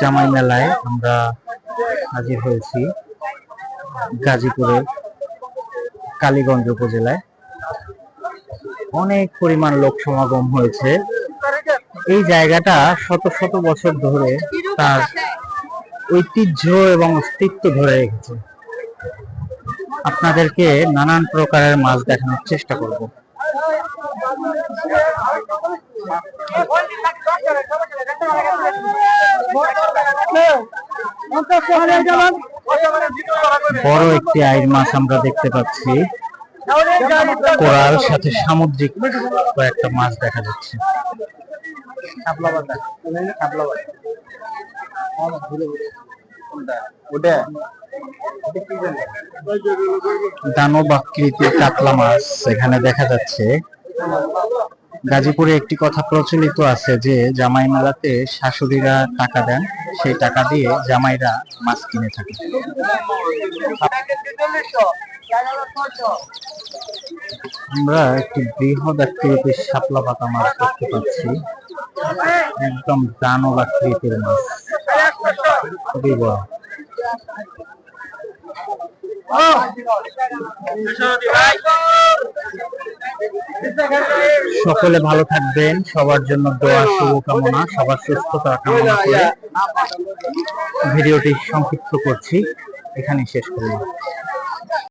জামাই মেলায় আমরা হাজির হয়েছি গাজীপুরের কালীগঞ্জ উপজেলায়। অনেক পরিমাণ লোক সমাগম হয়েছে। এই জায়গাটা শত শত বছর ধরে তার ঐতিহ্য এবং অস্তিত্ব ধরে রেখেছে। আপনাদেরকে নানান প্রকারের মাছ দেখানোর চেষ্টা করব। বড় একটি আইর মাছ আমরা দেখতে পাচ্ছি, কোরাল সাথে সামুদ্রিক কয়েকটা মাছ দেখা যাচ্ছে। দানব আকৃতির কাতলা মাছ এখানে দেখা যাচ্ছে। গাজীপুরে একটি কথা প্রচলিত আছে যে জামাই মেলাতে শাশুড়িরা টাকা দেন, সেই টাকা দিয়ে জামাইরা মাছ কিনে থাকে। আমরা একটি বৃহৎ আকৃতির শাপলা পাতা মাছ দেখতে পাচ্ছি, একদম দানব আকৃতির মাছ, খুবই বড়। সকলে ভালো থাকবেন, সবার জন্য দোয়া শুভকামনা, সবার সুস্থতা কামনা করে ভিডিওটি সংক্ষিপ্ত করছি, এখানেই শেষ করলাম।